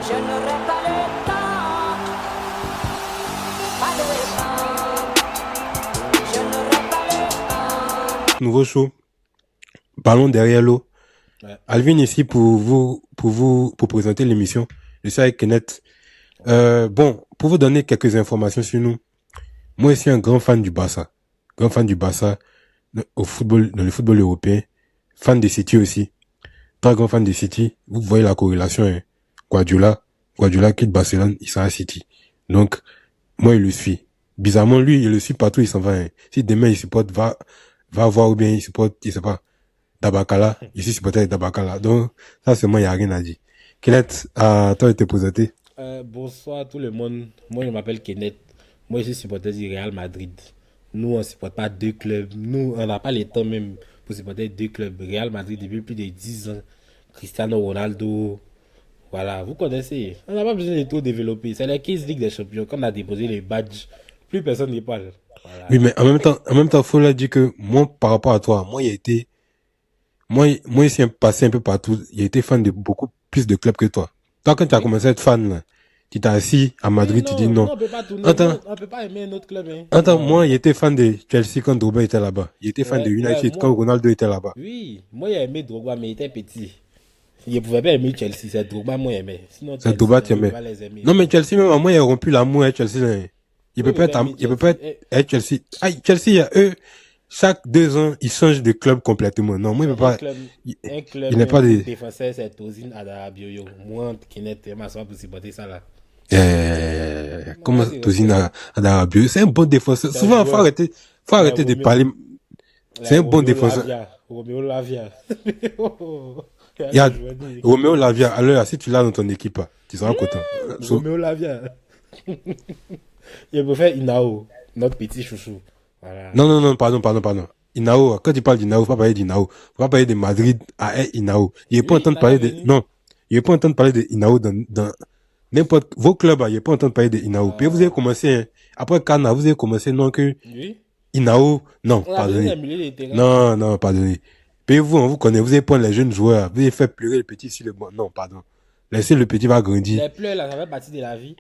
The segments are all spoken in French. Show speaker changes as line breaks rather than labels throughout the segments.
Je n'aurai pas le temps, pas de temps. Je n'aurai pas le temps.
Nouveau show, Ballon derrière l'eau.
Ouais.
Alvin ici pour présenter l'émission. Je suis avec Kenneth. Bon, pour vous donner quelques informations sur nous. Moi, je suis un grand fan du Barça. Grand fan du Barça au football, dans le football européen. Fan de City aussi. Très grand fan de City. Vous voyez la corrélation, hein. Guardiola quitte Barcelone, il sera à City. Donc, moi, il le suis. Bizarrement, lui, il le suit partout, il s'en va, hein. Si demain, il supporte, va voir ou bien il supporte, je sais pas, Dabakala, ici, supporter Dabakala. Donc, ça, c'est moi, il n'y a rien à dire. Kenneth, à toi de te présenter.
Bonsoir tout le monde. Moi, je m'appelle Kenneth. Moi, je suis supporter du Real Madrid. Nous, on ne supporte pas deux clubs. Nous, on n'a pas le temps même pour supporter deux clubs. Real Madrid depuis plus de 10 ans. Cristiano Ronaldo. Voilà, vous connaissez. On n'a pas besoin de tout développer. C'est la 15 Ligue des Champions. Quand on a déposé les badges, plus personne n'y parle. Voilà.
Oui, mais en même temps, faut leur dire que moi, par rapport à toi, moi, ici, passé un peu partout. Il a été fan de beaucoup plus de clubs que toi. Toi, quand tu as commencé à être fan, là, tu t'es assis à Madrid,
Oui,
tu dis non.
on ne peut pas tourner.
Attends,
On ne peut pas aimer un autre club. Hein.
attends,
Non.
moi, il était fan de Chelsea quand Drogba était là-bas. Il était fan de
Ouais,
United quand
moi,
Ronaldo était là-bas.
oui, moi, j'ai aimé Drogba, mais il était petit. Il ne pouvait pas aimer Chelsea, c'est Drogba, moi, j'aimais. Sinon,
C'est
Chelsea,
Drogba, tu
je ne peux
aimais.
pas les aimer.
Non, mais Chelsea, même, à moi, il a rompu l'amour avec Chelsea, là. Il
Oui,
peut pas
il peut
être,
aimer
il peut pas
Chelsea.
être Chelsea. Ah, Chelsea, il y a eux, chaque 2 ans, ils changent de club complètement. Non, moi, il peut pas,
Un
il
club
n'est pas
même
des,
défenseur, c'est Tozin Adarabioyo. Moi, qui n'était ma soeur pour supporter ça là.
comment
Moi, c'est
Tozin Adarabioyo, c'est un bon défenseur.
c'est un
Souvent,
joueur.
faut arrêter de
Romeo,
parler. C'est un bon
Romeo
défenseur.
Lavia. Romeo Lavia.
Il y a Romeo Lavia. Alors, si tu l'as dans ton équipe, tu seras content.
Romeo Lavia. Il préfère Inao, notre petit chouchou. Voilà.
Non, pardon. Inao, quand tu parles d'Inao, faut pas parler d'Inao. Faut pas parler de Madrid à Inao. Il est pas entendre parler de, non. Il est pas entendre parler de Inao dans n'importe, vos clubs, il est pas entendre parler de Inao. Puis vous avez commencé, hein, après Kana, vous avez commencé, non, que
Oui.
Inao, non,
On a besoin
pardonnez.
d'améliorer les terrains.
Non, pardonnez. Puis vous, on vous connaît, vous allez prendre les jeunes joueurs, vous allez faire pleurer le petit sur le banc. Non, pardon. Laissez le petit va grandir.
Les pleurs là, ça fait partie de la vie.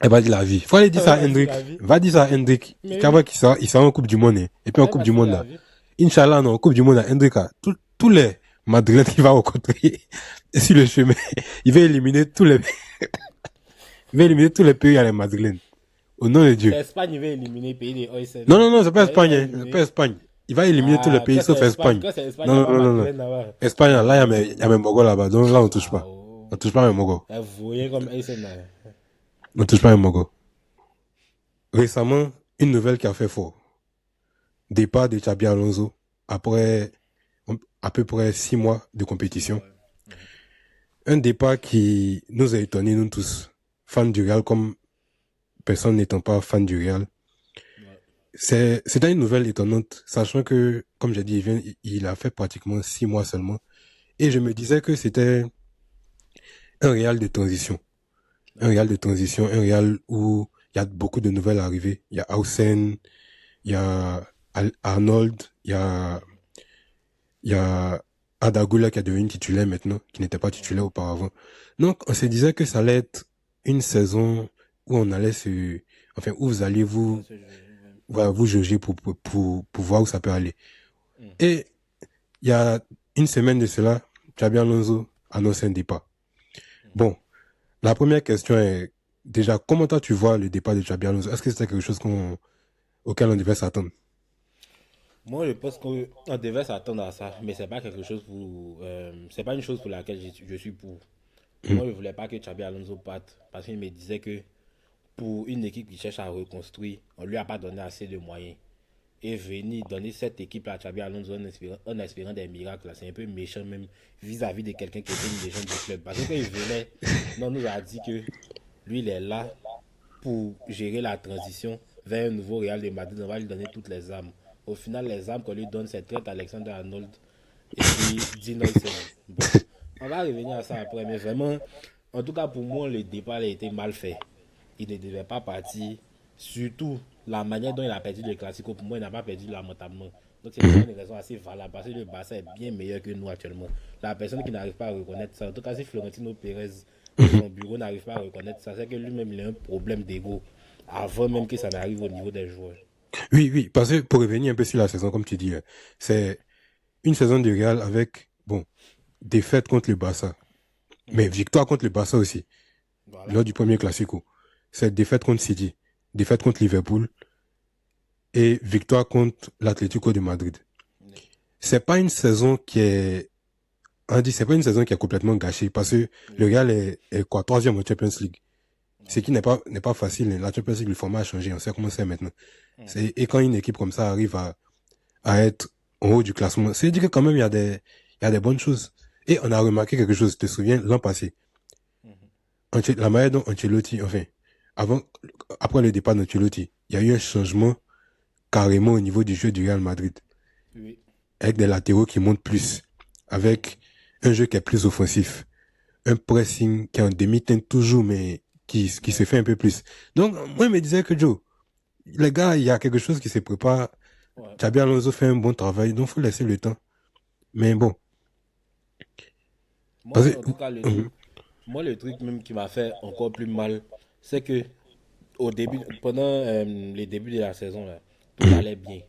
Elle va dire la vie. Faut aller dire ça à
Ça fait
Hendrik.
partie de la vie.
Va dire ça à Hendrik.
Mais
Il
oui.
il sera en Coupe du Monde, hein. Et puis en
Ça fait
Coupe du
partie de
Monde,
la
là.
vie.
Inch'Allah, non, en Coupe du Monde, là, Hendrik, là, tous les Madrilènes qu'il va rencontrer sur le chemin, il va éliminer il va éliminer tous les pays à les Madrilènes. Au nom de Dieu.
L'Espagne va éliminer le pays des Oysen.
Non, c'est pas Espagne, hein. C'est pas Espagne. Il va éliminer tous les pays sauf Espagne.
Quand c'est Espagne, il n'y a pas Madeleine là-bas.
Espagne, là, il y a mes mogos là-bas. Donc là, on touche pas. On touche pas mes mogos.
Vous voyez comme Oysen là.
On touche pas mes mogos. Récemment, une nouvelle qui a fait fort. Départ de Xabi Alonso après à peu près 6 mois de compétition. Un départ qui nous a étonnés, nous tous, fans du Real, comme personne n'étant pas fan du Real. C'était une nouvelle étonnante, sachant que, comme j'ai dit, il a fait pratiquement 6 mois seulement. Et je me disais que c'était un Real de transition. Un Real de transition, un Real où il y a beaucoup de nouvelles arrivées. Il y a Hausen, il y a Arnold, il y a Adagula qui est devenu titulaire maintenant, qui n'était pas titulaire auparavant. Donc, on se disait que ça allait être une saison où on allait enfin, où vous alliez vous jauger pour voir où ça peut aller. Et, il y a une semaine de cela, Xabi Alonso annonce un départ. Bon. La première question est, déjà, comment toi tu vois le départ de Xabi Alonso? Est-ce que c'était quelque chose auquel on devait s'attendre?
Moi, je pense qu'on devait s'attendre à ça, mais c'est pas quelque chose c'est pas une chose pour laquelle je suis pour. Moi, je voulais pas que Xabi Alonso parte parce qu'il me disait que pour une équipe qui cherche à reconstruire, on lui a pas donné assez de moyens. Et venir donner cette équipe à Xabi Alonso en espérant des miracles, là, c'est un peu méchant même vis-à-vis de quelqu'un qui était une légende du club. Parce que quand il venait, on nous a dit que lui, il est là pour gérer la transition vers un nouveau Real de Madrid. On va lui donner toutes les armes. Au final, les armes qu'on lui donne, c'est Trent Alexander-Arnold et puis Dean Huysen. Bon, on va revenir à ça après, mais vraiment, en tout cas pour moi, le départ a été mal fait. Il ne devait pas partir, surtout la manière dont il a perdu le Classico. Pour moi, il n'a pas perdu lamentablement. Donc c'est une raison assez valable parce que le Barça est bien meilleur que nous actuellement. La personne qui n'arrive pas à reconnaître ça, en tout cas si Florentino Pérez et son bureau n'arrive pas à reconnaître ça, c'est que lui-même il a un problème d'ego avant même que ça n'arrive au niveau des joueurs.
Oui, oui, parce que pour revenir un peu sur la saison, comme tu dis, c'est une saison du Real avec, bon, défaite contre le Barça, mais victoire contre le Barça aussi,
Voilà.
lors du premier Classico. C'est défaite contre City, défaite contre Liverpool et victoire contre l'Atlético de Madrid. C'est pas une saison qui est, on dit, c'est pas une saison qui est complètement gâchée parce que le Real est quoi, troisième au Champions League. Ce qui n'est pas facile. La Champions League, le format a changé. On sait comment c'est maintenant. Et quand une équipe comme ça arrive à être en haut du classement, c'est dire que quand même, il y a des bonnes choses. Et on a remarqué quelque chose, tu te souviens, l'an passé. La manière dont Ancelotti, enfin, après le départ d'Ancelotti, il y a eu un changement carrément au niveau du jeu du Real Madrid.
Oui.
Avec des latéraux qui montent plus. Avec un jeu qui est plus offensif. Un pressing qui est en demi-teinte toujours, mais qui se fait un peu plus. Donc, moi, il me disait que Joe, les gars, il y a quelque chose qui se prépare.
Ouais.
Xabi Alonso fait un bon travail, donc faut laisser le temps. Mais bon.
Moi,
Parce que,
en tout cas, le truc même qui m'a fait encore plus mal, c'est que pendant les débuts de la saison, là, tout allait bien.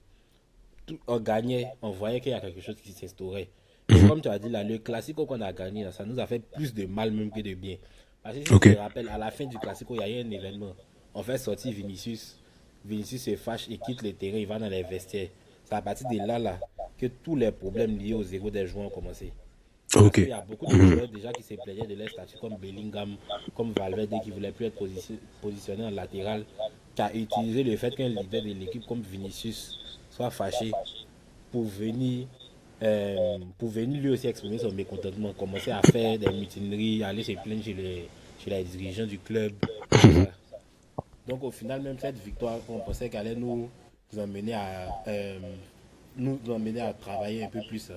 On gagnait, on voyait qu'il y a quelque chose qui s'instaurait. Et comme tu as dit, là, le Classico qu'on a gagné, là, ça nous a fait plus de mal même que de bien. Parce que si
ok.
tu te rappelles, à la fin du Classico, il y a eu un événement. On fait sortir Vinicius. Vinicius se fâche et quitte le terrain, il va dans les vestiaires. C'est à partir de là que tous les problèmes liés aux égos des joueurs ont commencé. Parce
Ok.
qu'il y a beaucoup de joueurs déjà qui se plaignaient de leur statut, comme Bellingham, comme Valverde, qui ne voulait plus être positionné en latéral, qui a utilisé le fait qu'un leader de l'équipe comme Vinicius soit fâché pour venir, pour venir lui aussi exprimer son mécontentement, commencer à faire des mutineries, aller se plaindre chez les dirigeants du club. Tout ça. Donc au final, même cette victoire, on pensait qu'elle allait nous emmener à travailler un peu plus.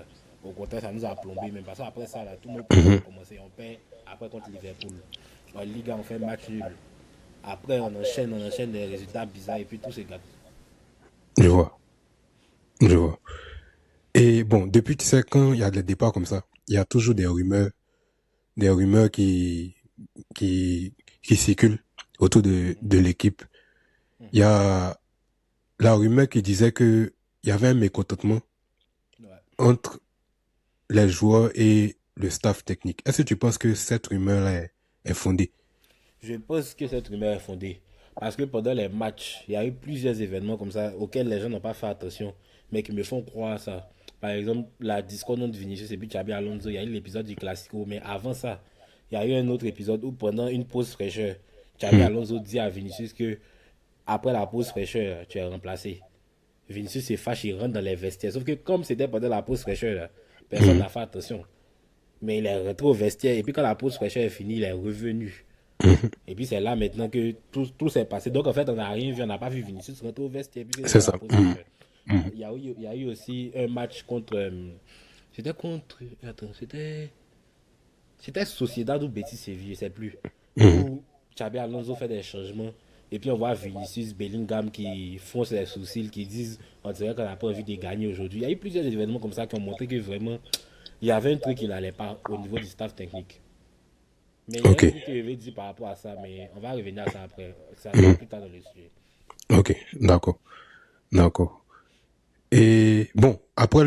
Au contraire, ça nous a plombé. Même parce qu'après ça, là, tous nos problèmes ont commencé. On perd après contre Liverpool. En Liga, on fait match nul. Après, on enchaîne des résultats bizarres et puis tout se gâte.
Je vois. Je vois. Et bon, depuis, tu sais, quand il y a des départs comme ça, il y a toujours des rumeurs qui circulent autour de l'équipe. Il y a la rumeur qui disait que il y avait un mécontentement
Ouais.
entre les joueurs et le staff technique. Est-ce que tu penses que cette rumeur-là est fondée?
Je pense que cette rumeur est fondée. Parce que pendant les matchs, il y a eu plusieurs événements comme ça auxquels les gens n'ont pas fait attention, mais qui me font croire ça. Par exemple, la discorde entre Vinicius et puis Xabi Alonso, il y a eu l'épisode du Classico, mais avant ça, il y a eu un autre épisode où pendant une pause fraîcheur, Xabi Alonso dit à Vinicius que après la pause fraîcheur, tu es remplacé. Vinicius se fâche, il rentre dans les vestiaires. Sauf que comme c'était pendant la pause fraîcheur, là, personne n'a fait attention. Mais il est rentré au vestiaire et puis quand la pause fraîcheur est finie, il est revenu. Et puis c'est là maintenant que tout s'est passé. Donc en fait, on n'a rien vu, on n'a pas vu Vinicius rentrer au vestiaire puisque
C'est
c'était la
ça.
pause fraîcheur. Il y a eu aussi un match contre. C'était contre. Attends, c'était Sociedad ou Betis Séville, je sais plus. Où Xabi Alonso fait des changements. Et puis on voit Vinicius, Bellingham qui font ses sourcils, qui disent on dirait qu'on n'a pas envie de gagner aujourd'hui. Il y a eu plusieurs événements comme ça qui ont montré que vraiment il y avait un truc qui n'allait pas au niveau du staff technique. Mais il y a un
Ok.
truc que je vais dire par rapport à ça, mais on va revenir à ça après. Ça sera plus tard dans le sujet.
Ok. D'accord. D'accord. Et bon, après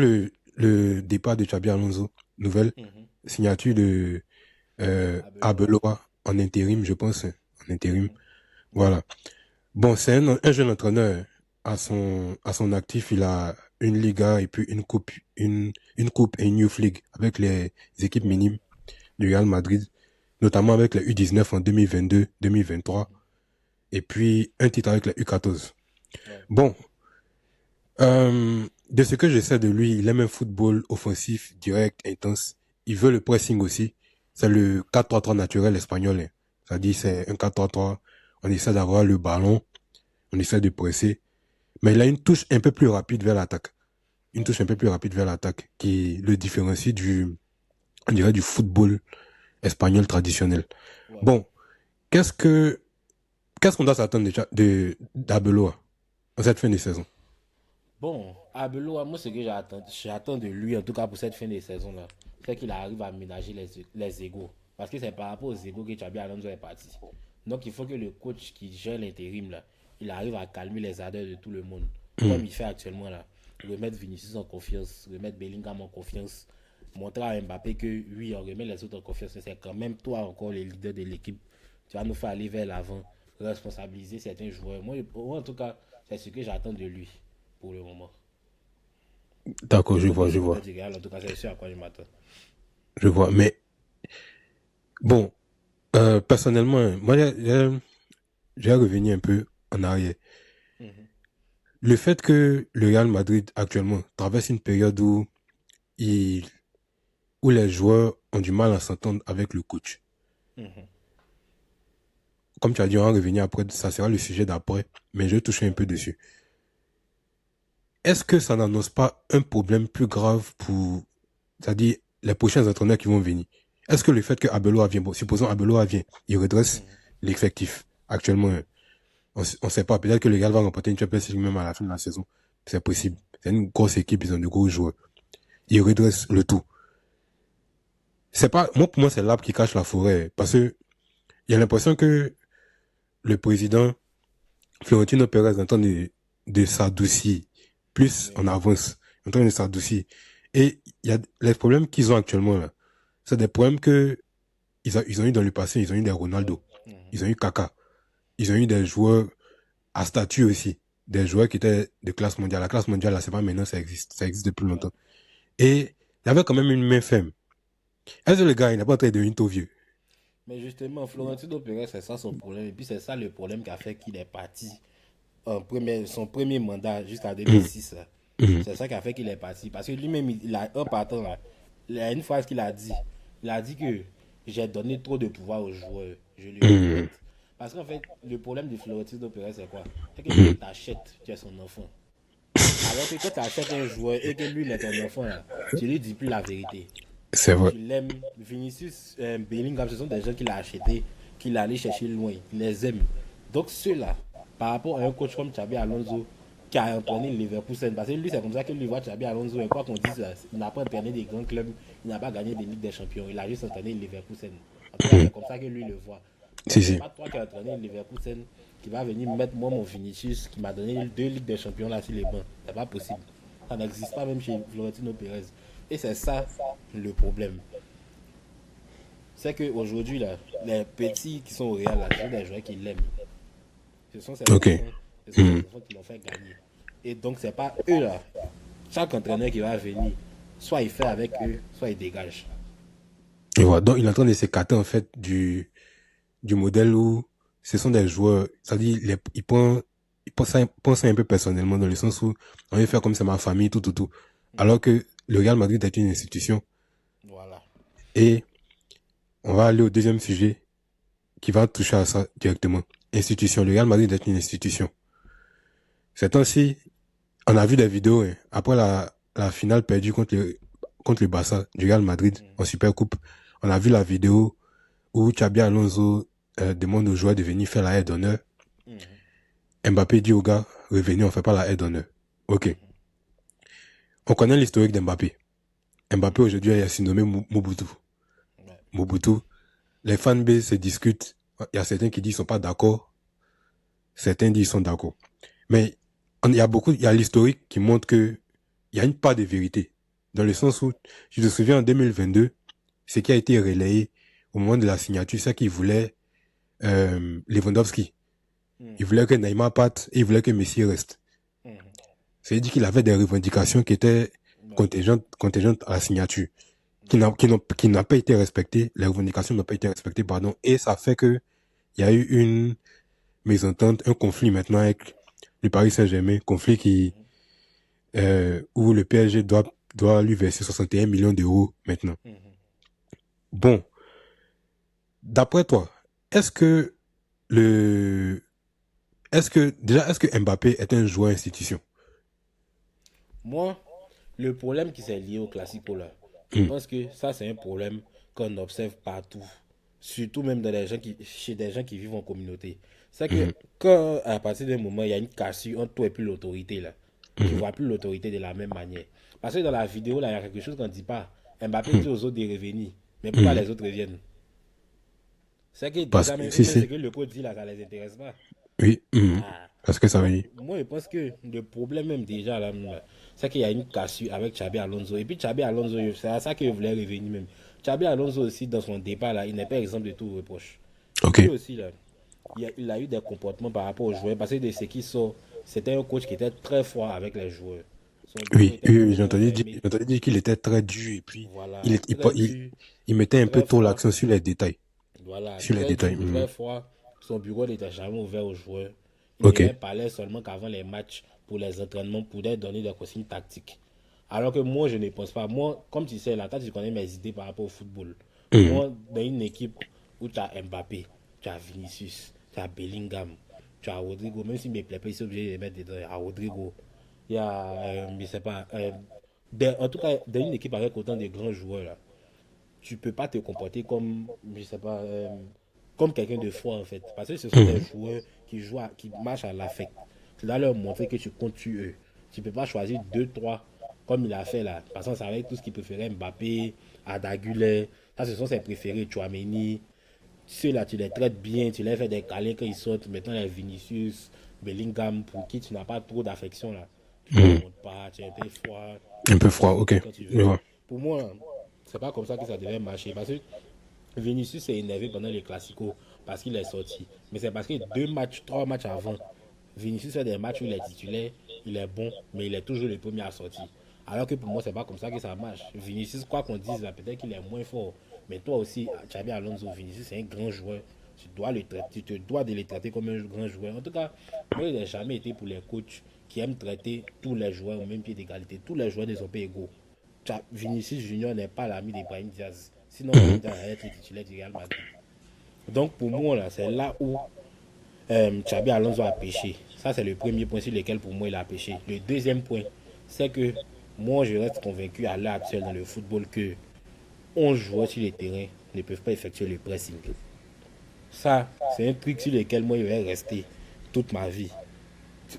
le départ de Xabi Alonso, nouvelle signature de Arbeloa en intérim, je pense. En intérim. Voilà. Bon, c'est un jeune entraîneur. À son actif, il a une Liga et puis une coupe et une Youth League avec les équipes minimes du Real Madrid, notamment avec la U19 en 2022, 2023, et puis un titre avec la U14.
Ouais.
Bon, de ce que je sais de lui, il aime un football offensif, direct, intense. Il veut le pressing aussi. C'est le 4-3-3 naturel espagnol, hein. Ça dit c'est un 4-3-3. On essaie d'avoir le ballon, on essaie de presser. Mais il a une touche un peu plus rapide vers l'attaque. Une touche un peu plus rapide vers l'attaque qui le différencie on dirait du football espagnol traditionnel.
Ouais.
Bon, qu'est-ce qu'on doit s'attendre d'Abeloa en cette fin de saison?
Bon, Abelo, moi, ce que j'attends de lui, en tout cas pour cette fin de saison-là, c'est qu'il arrive à ménager les égos. Parce que c'est par rapport aux égos que Xabi Alonso est parti. Donc il faut que le coach qui gère l'intérim, là, il arrive à calmer les ardeurs de tout le monde. Comme il fait actuellement là. Remettre Vinicius en confiance, remettre Bellingham en confiance, montrer à Mbappé que oui, on remet les autres en confiance. C'est quand même toi encore le leader de l'équipe. Tu vas nous faire aller vers l'avant, responsabiliser certains joueurs. Moi, en tout cas, c'est ce que j'attends de lui pour le moment.
D'accord,
Et
je
comme
vois,
le
je vois,
supporter du Real, en tout cas, c'est sûr à quoi je m'attends.
je vois. Mais bon, personnellement, moi, j'ai revenu un peu en arrière. Le fait que le Real Madrid actuellement traverse une période il, où les joueurs ont du mal à s'entendre avec le coach. Comme tu as dit, on va revenir après, ça sera le sujet d'après, mais je vais toucher un peu dessus. Est-ce que ça n'annonce pas un problème plus grave pour, c'est-à-dire les prochains entraîneurs qui vont venir? Est-ce que le fait que Abeloa vient, bon, supposons Abeloa vient, il redresse l'effectif actuellement, on ne sait pas, peut-être que le Real va remporter une Champions League même à la fin de la saison. C'est possible. C'est une grosse équipe, ils ont de gros joueurs. Il redresse le tout. C'est pas, moi, pour moi, c'est l'arbre qui cache la forêt. Parce que, il y a l'impression que le président Florentino Pérez est en train de s'adoucir. Plus on avance, en train de s'adoucir. Et il y a les problèmes qu'ils ont actuellement là. C'est des problèmes que ils ont eu dans le passé. Ils ont eu des Ronaldo. Ils ont eu Kaka. Ils ont eu des joueurs à statut aussi. Des joueurs qui étaient de classe mondiale. La classe mondiale, là, c'est pas maintenant, ça existe. Ça existe depuis longtemps. Et il y avait quand même une main ferme. Est-ce que le gars, il n'a pas en train de devenir tout vieux?
Mais justement, Florentino Pérez, c'est ça son problème. Et puis c'est ça le problème qui a fait qu'il est parti son premier mandat jusqu'à 2006. Là. C'est ça qui a fait qu'il est parti. Parce que lui-même, il a un partant là. Il a une phrase qu'il a dit. Il a dit que j'ai donné trop de pouvoir aux joueurs. Je le regrette. Parce qu'en fait, le problème de Florentino Pérez, c'est quoi? C'est que lui, il t'achète, tu es son enfant. Alors que quand tu achètes un joueur et que lui, il est ton enfant, là, tu lui dis plus la vérité.
C'est vrai.
Tu l'aimes. Vinicius, Bellingham, ce sont des gens qu'il a achetés, qu'il a allé chercher loin. Il les aime. Donc ceux-là, par rapport à un coach comme Xabi Alonso, qui a entraîné le Leverkusen, parce que lui, c'est comme ça que lui voit Xabi Alonso, et quoi qu'on dise, il n'a pas entraîné des grands clubs, il n'a pas gagné des Ligues des Champions, il a juste entraîné le Leverkusen. En tout cas, c'est comme ça que lui le voit. Donc,
Si,
c'est
si.
pas toi qui as entraîné le Leverkusen qui va venir mettre moi mon Vinicius, qui m'a donné 2 Ligues des Champions là sur les bancs. C'est pas possible. Ça n'existe pas même chez Florentino Pérez. Et c'est ça le problème. C'est qu'aujourd'hui, les petits qui sont au Real, là, ce sont des joueurs qui l'aiment. Ce sont ces
Ok.
enfants, ce sont des enfants qui l'ont fait gagner. Et donc, c'est pas eux là. Chaque entraîneur qui va venir, soit il fait avec eux, soit il dégage.
Et voilà. Donc, il est en train de s'écarter, en fait, du modèle où ce sont des joueurs, c'est-à-dire, il pense ça un peu personnellement, dans le sens où on veut faire comme c'est ma famille, tout, tout, tout. Alors que le Real Madrid est une institution.
Voilà.
Et on va aller au deuxième sujet qui va toucher à ça directement. Institution. Le Real Madrid est une institution. Ces temps-ci, on a vu des vidéos, hein, après la finale perdue contre le Barça du Real Madrid en Supercoupe. On a vu la vidéo où Xabi Alonso demande aux joueurs de venir faire la aide d'honneur. Mbappé dit aux gars, revenez, on fait pas la aide d'honneur. Ok. On connaît l'historique d'Mbappé. Mbappé aujourd'hui est surnommé Mobutu. Mobutu. Les fanbases se discutent. Il y a certains qui disent qu'ils sont pas d'accord. Certains disent qu'ils sont d'accord. Mais il y a l'historique qui montre que il y a une part de vérité. Dans le sens où, je te souviens en 2022, ce qui a été relayé au moment de la signature, c'est qu'il voulait Lewandowski. Il voulait que Neymar parte et il voulait que Messi reste. C'est-à-dire qu'il avait des revendications qui étaient contingentes à la signature, qui n'a pas été respectées, les revendications n'ont pas été respectées, pardon, et ça fait que il y a eu une mésentente, un conflit maintenant avec le Paris Saint-Germain, conflit où le PSG doit lui verser 61 millions d'euros maintenant. Bon, d'après toi, est-ce que Mbappé est un joueur institution?
Moi, le problème qui s'est lié au Classico là, je pense que ça c'est un problème qu'on observe partout, surtout même chez des gens qui vivent en communauté. C'est que quand à partir d'un moment il y a une cassure entre toi et puis l'autorité là, tu ne vois plus l'autorité de la même manière. Parce que dans la vidéo là, il y a quelque chose qu'on ne dit pas. Mbappé dit aux autres de revenir, mais pourquoi les autres reviennent? C'est que
Parce
déjà,
que,
même,
si,
même ce
si,
que le coach dit là, ça les intéresse pas.
oui,
Ah.
parce que ça veut
Donc,
dire.
moi, je pense que le problème même déjà là, c'est qu'il y a une cassure avec Xabi Alonso. Et puis Xabi Alonso, c'est à ça qu'il voulait revenir même. Xabi Alonso aussi, dans son départ là, il n'est pas exemple de tout reproche.
Ok.
Lui aussi, là, il a eu des comportements par rapport aux joueurs. Parce que de ce qui sort, c'était un coach qui était très froid avec les joueurs. Son bureau
Oui,
était
oui, oui,
complètement fermé.
j'ai entendu dire qu'il était très dur et puis il,
Voilà,
est,
très
il,
dur,
il mettait un peu
très
trop
froid.
l'accent sur les détails.
Voilà,
Sur les
très
détails.
dur, très froid. Son bureau n'était jamais ouvert aux joueurs. Il ne
Ok.
leur parlait seulement qu'avant les matchs, pour les entraînements, pour leur donner des consignes tactiques. Alors que moi, je ne pense pas. Moi, comme tu sais, là, toi, tu connais mes idées par rapport au football.
Mhm.
Moi, dans une équipe où tu as Mbappé, tu as Vinicius, tu as Bellingham, tu as Rodrigo, même si mes plaît pas, ils sont obligés de les mettre dedans. Il y a Rodrigo, il y a, je sais pas, en tout cas, dans une équipe avec autant de grands joueurs, là, tu peux pas te comporter comme, je sais pas, comme quelqu'un de froid en fait. Parce que ce sont des
Mhm.
joueurs qui jouent, qui marchent à l'affect. Tu dois leur montrer que tu comptes sur eux. Tu peux pas choisir deux, trois comme il a fait là. Parce que ça avec tout ce qu'il préférait Mbappé, Adagulé. Ça, ce sont ses préférés. Chouameni. Ceux-là, tu les traites bien. Tu les fais des câlins quand ils sortent. Maintenant, les Vinicius, Bellingham, pour qui tu n'as pas trop d'affection là. Tu leur
Mhm.
montres pas. Tu es un peu froid.
Un peu
Tu
froid,
fais
ok.
tout quand tu
Je
veux.
vois.
Pour moi, c'est pas comme ça que ça devait marcher. Parce que Vinicius s'est énervé pendant les Classicos parce qu'il est sorti. Mais c'est parce que deux matchs, trois matchs avant, Vinicius fait des matchs où il est titulaire, il est bon, mais il est toujours le premier à sortir. Alors que pour moi, c'est pas comme ça que ça marche. Vinicius, quoi qu'on dise là, peut-être qu'il est moins fort. Mais toi aussi, Xabi Alonso, Vinicius, c'est un grand joueur. Tu dois le traiter, tu te dois de le traiter comme un grand joueur. En tout cas, moi, il n'a jamais été pour les coachs qui aiment traiter tous les joueurs au même pied d'égalité. Tous les joueurs ne sont pas égaux. Vinicius Junior n'est pas l'ami d'Ibrahim Diaz. Sinon, Ibrahim
Mhm.
Diaz allait être le titulaire du Real Madrid. Donc, pour moi, là, c'est là où Xabi Alonso a péché. Ça, c'est le premier point sur lequel, pour moi, il a péché. Le deuxième point, c'est que moi, je reste convaincu à l'heure actuelle dans le football que 11 joueurs sur le terrain ne peuvent pas effectuer le pressing. Ça, c'est un truc sur lequel moi, je vais rester toute ma vie.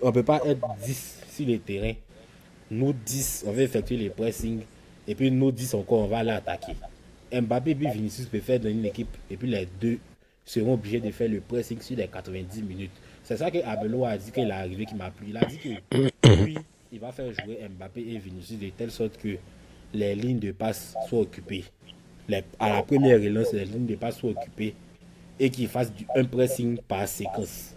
On ne peut pas être 10 sur le terrain. Nous 10 on va effectuer les pressings. Et puis nous 10 encore, on va aller attaquer. Mbappé et Vinicius peuvent faire dans une équipe. Et puis les deux seront obligés de faire le pressing sur les 90 minutes. C'est ça que Abelo a dit qu'il est arrivé, qui m'a plu. Il a dit que lui, il va faire jouer Mbappé et Vinicius de telle sorte que les lignes de passe soient occupées. À la première relance, les lignes de passe soient occupées et qu'il fasse un pressing par séquence.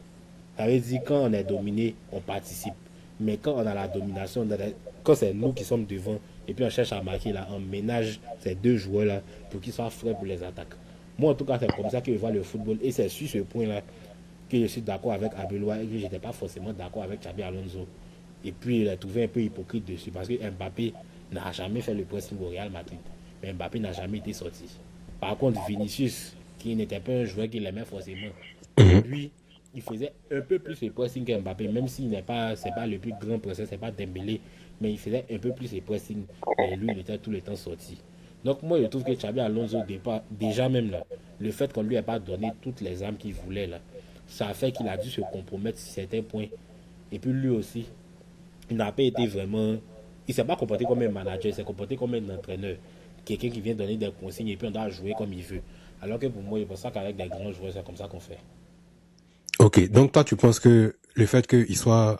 Ça veut dire quand on est dominé, on participe. Mais quand on a la domination, quand c'est nous qui sommes devant, et puis on cherche à marquer là, on ménage ces deux joueurs-là pour qu'ils soient frais pour les attaques. Moi, en tout cas, c'est comme ça que je vois le football. Et c'est sur ce point-là que je suis d'accord avec Abeloa et que je n'étais pas forcément d'accord avec Xabi Alonso. Et puis, il a trouvé un peu hypocrite dessus parce que Mbappé n'a jamais fait le pressing au Real Madrid. Mais Mbappé n'a jamais été sorti. Par contre, Vinicius, qui n'était pas un joueur qu'il aimait forcément,
Mhm.
lui, il faisait un peu plus le pressing qu'Mbappé, même s'il n'est pas, c'est pas le plus grand presseur, c'est pas Dembélé, mais il faisait un peu plus le pressing. Et lui, il était tout le temps sorti. Donc moi, je trouve que Xabi Alonso, déjà même là, le fait qu'on lui ait pas donné toutes les armes qu'il voulait là, ça a fait qu'il a dû se compromettre sur certains points. Et puis lui aussi, il n'a pas été vraiment, il s'est pas comporté comme un manager, il s'est comporté comme un entraîneur, quelqu'un qui vient donner des consignes et puis on doit jouer comme il veut. Alors que pour moi, il pense qu'avec des grands joueurs, c'est comme ça qu'on fait.
Ok, donc toi, tu penses que le fait qu'il soit,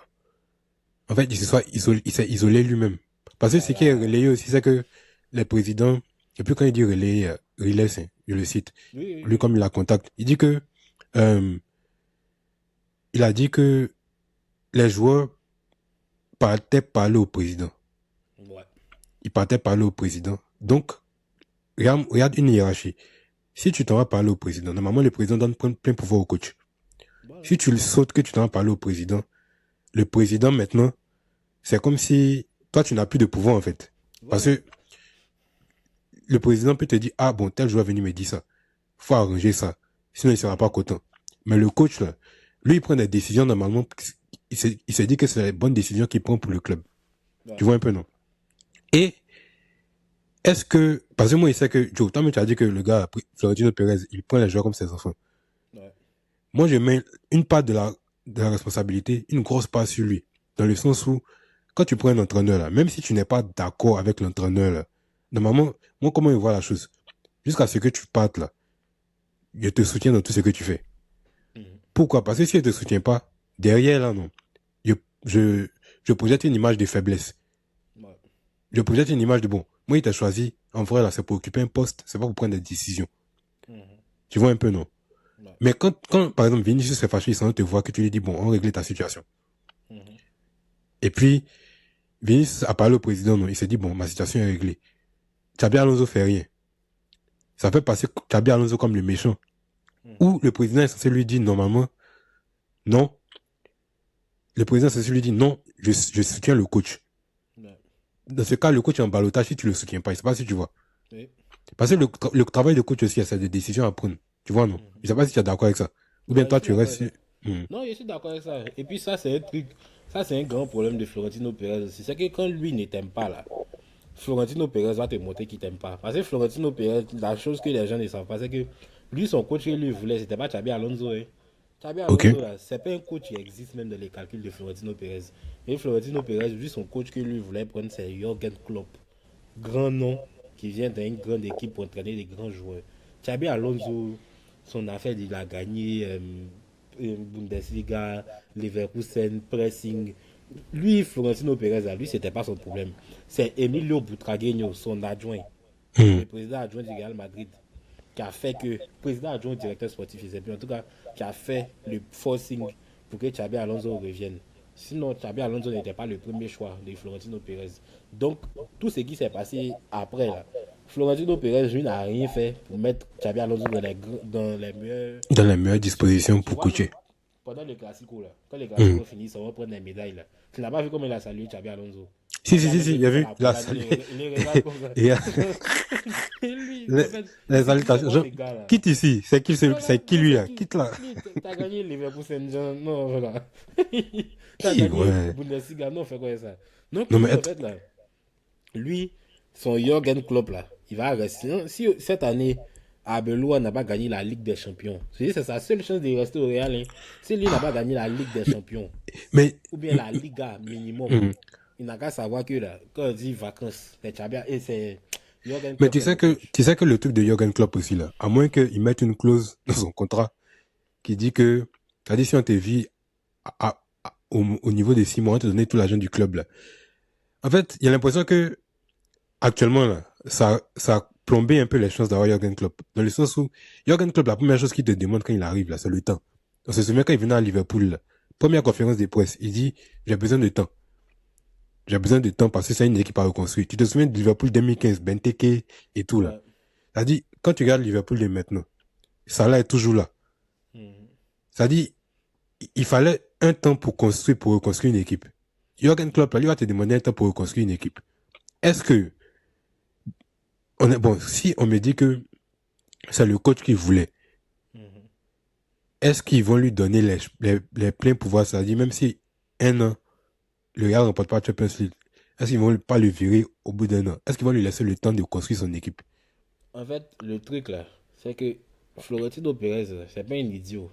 en fait, il se soit isolé, il s'est isolé lui-même. Parce que ce qui est
Voilà.
relayé aussi, c'est que les présidents, et puis quand il dit relayer, relais, je le cite,
Oui, oui,
lui
oui.
comme il la contacte, il dit que, euh, il a dit que les joueurs partaient parler au président.
Ouais.
Ils partaient parler au président. Donc, regarde une hiérarchie. Si tu t'en vas parler au président, normalement, le président donne plein pouvoir au coach.
Voilà.
Si tu le sautes que tu t'en vas parler au président, le président, maintenant, c'est comme si toi, tu n'as plus de pouvoir, en fait. Parce
Voilà.
que le président peut te dire, ah bon, tel joueur est venu me dire ça. Faut arranger ça. Sinon, il sera pas content. Mais le coach, là, lui, il prend des décisions, normalement, il se dit que c'est les bonnes décisions qu'il prend pour le club.
Ouais.
Tu vois un peu, non? Et, est-ce que, parce que moi, il sait que, Joe, toi, tu as dit que le gars, Florentino Pérez, il prend les joueurs comme ses enfants.
Ouais.
Moi, je mets une part de la responsabilité, une grosse part sur lui. Dans le sens où, quand tu prends un entraîneur, là, même si tu n'es pas d'accord avec l'entraîneur, là, normalement, moi, comment il voit la chose? Jusqu'à ce que tu partes, là, je te soutiens dans tout ce que tu fais.
Mhm.
Pourquoi? Parce que si je te soutiens pas, derrière là, non, je, je, je projette une image de faiblesse.
Ouais.
Je projette une image de bon. Moi, il t'a choisi, en vrai, là, c'est pour occuper un poste, c'est pas pour prendre des décisions.
Mhm.
Tu vois un peu, non?
Ouais.
Mais quand, par exemple, Vinicius s'est fâché, il s'en te voit que tu lui dis, bon, on règle ta situation.
Mhm.
Et puis, Vinicius a parlé au président, non, il s'est dit, bon, ma situation est réglée. Xabi Alonso fait rien. Ça fait passer Xabi Alonso comme le méchant.
Mhm.
Ou le président est censé lui dire, normalement, non. Le président est censé lui dire, non, je soutiens le coach.
Ouais.
Dans ce cas, le coach est en balotage si tu le soutiens pas. Je sais pas si tu vois.
Oui.
Parce que le travail de coach aussi, c'est des décisions à prendre. Tu vois, non?
Mhm.
Je sais pas si tu es d'accord avec ça. Ou bien
Ouais, je
toi,
suis
tu
d'accord
restes
avec
sur...
ça. Non, je suis d'accord avec ça. Et puis ça, c'est un truc, ça, c'est un grand problème de Florentino Pérez aussi. C'est que quand lui ne t'aime pas, là, Florentino Pérez va te montrer qu'il t'aime pas. Parce que Florentino Pérez, la chose que les gens ne savent pas, c'est que lui, son coach que lui voulait, c'était pas Xabi Alonso. Hein. Xabi
Ok.
Alonso, là, c'est pas un coach qui existe même dans les calculs de Florentino Pérez. Et Florentino Pérez, lui, son coach que lui voulait prendre, c'est Jürgen Klopp. Grand nom qui vient d'une grande équipe pour entraîner des grands joueurs. Xabi Alonso, son affaire, il a gagné Bundesliga, Leverkusen, Pressing. Lui, Florentino Pérez, lui, c'était pas son problème. C'est Emilio Butragueño, son adjoint,
Hmm.
le président adjoint du Real Madrid, qui a fait que, président adjoint directeur sportif, je sais plus, en tout cas, qui a fait le forcing pour que Xabi Alonso revienne. Sinon, Xabi Alonso n'était pas le premier choix de Florentino Pérez. Donc, tout ce qui s'est passé après, là, Florentino Pérez, lui, n'a rien fait pour mettre Xabi Alonso dans les meilleures
Dans les meilleures
conditions.
dispositions
Tu
pour
vois, même
coacher.
pendant le Classico, là, quand les
Hmm.
Classicos finissent, on va prendre les médailles, là. Tu n'as pas vu comment il a salué Xabi Alonso.
Si,
Xabi
si, si,
Alonso,
si,
il
il y a
lui fait
vu
la
la
propagande,
salle.
il les regarde comme ça.
Et,
Et lui,
les,
en fait,
les
c'est qui c'est
salutations.
quoi ces gars-là?
Quitte ici. C'est qui,
Voilà,
c'est qui
non,
lui,
c'est
là?
qui?
Quitte là.
Lui, t'as gagné Liverpool Saint-Jean. Non, voilà. T'as
Hi,
gagné
ouais.
Bundesliga. Non, fais quoi ça? Donc,
Non, mais
lui, en fait, là, lui, son Jürgen Klopp, là, il va rester. Si cette année, Abeloa n'a pas gagné la Ligue des Champions, c'est sa seule chance de rester au Real. Hein. Si lui n'a pas gagné la Ligue des Champions,
mais,
ou bien la Liga minimum,
hmm.
il n'a qu'à savoir que là, quand on dit vacances, c'est Xabi et c'est Jürgen
Mais
Klopp, c'est le coach.
tu sais que le truc de Jürgen Klopp aussi, là, à moins qu'il mette une clause dans son contrat qui dit que, c'est-à-dire si on te vit au niveau des 6 mois, on te donner tout l'argent du club, là. En fait, il y a l'impression que, actuellement, là, ça a plombé un peu les chances d'avoir Jürgen Klopp. Dans le sens où, Jürgen Klopp, la première chose qu'il te demande quand il arrive, là, c'est le temps. On se souvient quand il venait à Liverpool, là, première conférence de presse, il dit, j'ai besoin de temps. J'ai besoin de temps parce que c'est une équipe à reconstruire. Tu te souviens de Liverpool 2015, Benteke et tout, là.
Ouais.
Ça dit, quand tu regardes Liverpool de maintenant, Salah est toujours là.
Mhm.
Ça dit, il fallait un temps pour reconstruire une équipe. Jürgen Klopp, là, lui va te demander un temps pour reconstruire une équipe. Est-ce que, bon, si on me dit que c'est le coach qui voulait,
Mhm.
est-ce qu'ils vont lui donner les pleins pouvoirs? C'est-à-dire, même si un an, le Real ne remporte pas la Champions League, est-ce qu'ils vont pas le virer au bout d'un an? Est-ce qu'ils vont lui laisser le temps de construire son équipe?
En fait, le truc là, c'est que Florentino Pérez, c'est pas un idiot.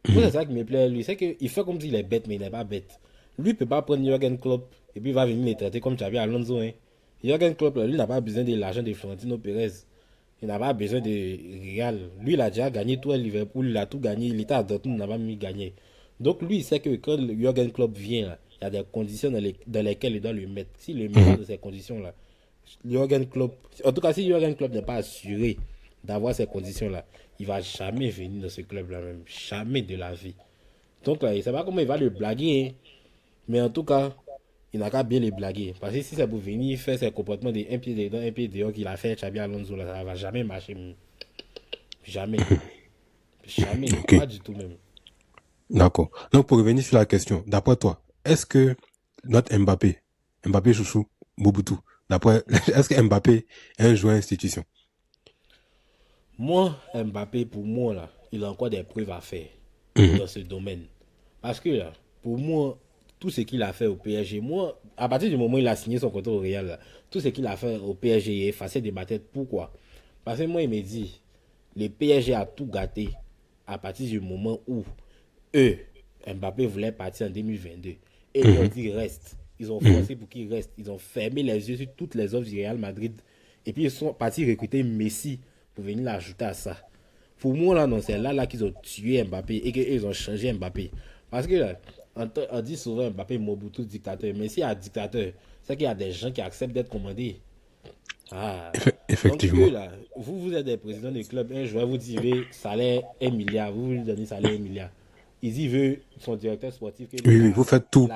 Moi, c'est ça qui me plaît à lui. C'est qu'il fait comme s'il est bête, mais il n'est pas bête. Lui, il peut pas prendre Jürgen Klopp et puis il va venir les traiter comme Xabi Alonso. Hein. Jürgen Klopp, là, lui, n'a pas besoin de l'argent de Florentino Pérez. Il n'a pas besoin de Real. Lui, il a déjà gagné tout à Liverpool, il a tout gagné. Il était à Dortmund, il n'a pas mis gagné. Donc, lui, il sait que quand Jürgen Klopp vient, là, il y a des conditions dans lesquelles il doit le mettre. S'il le met pas dans ces conditions-là, Jürgen Klopp, en tout cas, si Jürgen Klopp n'est pas assuré d'avoir ces conditions-là, il va jamais venir dans ce club-là même. Jamais de la vie. Donc là, il ne sait pas comment il va le blaguer. Hein. Mais en tout cas, il n'a qu'à bien le blaguer. Parce que si c'est pour venir faire ses comportements de un pied dedans, un pied dehors qu'il a fait Xabi Alonso, là, ça ne va jamais marcher. Jamais. Jamais.
Ok,
Pas du tout même.
d'accord. Donc, pour revenir sur la question, d'après toi, est-ce que notre Mbappé chouchou, Mobutu, est-ce que Mbappé est un joueur institution?
Moi, Mbappé, pour moi, là, il a encore des preuves à faire
Mhm.
dans ce domaine. Parce que là, pour moi, tout ce qu'il a fait au PSG, moi, à partir du moment où il a signé son contrat au Real, là, tout ce qu'il a fait au PSG est effacé de ma tête. Pourquoi? Parce que moi, il me dit, le PSG a tout gâté à partir du moment où eux, Mbappé voulait partir en 2022. Et ils ont dit reste. Ils ont forcé pour qu'il reste. Ils ont fermé les yeux sur toutes les offres du Real Madrid. Et puis ils sont partis recruter Messi pour venir l'ajouter à ça. Pour moi, là, non, c'est là qu'ils ont tué Mbappé et qu'ils ont changé Mbappé. Parce que là, on dit souvent Mbappé Mobutu dictateur. Mais s'il y a un dictateur, c'est qu'il y a des gens qui acceptent d'être commandés. Ah. Donc,
Effectivement.
eux, là, vous êtes des présidents de club. Un joueur vous dit, salaire 1 milliard. Vous lui donnez salaire 1 milliard. Il veut son directeur sportif.
Oui, vous faites tout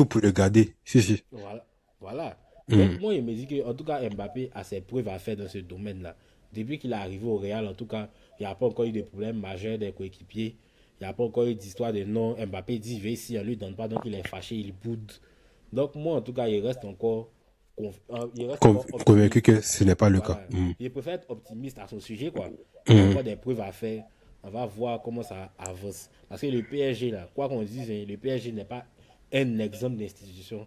pour le garder. Si.
Voilà. Voilà. Donc,
Mm.
moi, il me dit que, en tout cas, Mbappé a ses preuves à faire dans ce domaine-là. Depuis qu'il est arrivé au Real, en tout cas, il n'y a pas encore eu de problème majeur des coéquipiers. Il n'y a pas encore eu d'histoire de non. Mbappé dit, ici, on ne lui donne pas, donc il est fâché, il boude. Donc, moi, en tout cas, il reste encore
Convaincu
optimiste.
que ce n'est pas le cas.
Voilà.
Mm.
Il préfère être optimiste à son sujet, quoi. Il y a encore des preuves à faire. On va voir comment ça avance. Parce que le PSG, là, quoi qu'on dise, hein, le PSG n'est pas un exemple d'institution.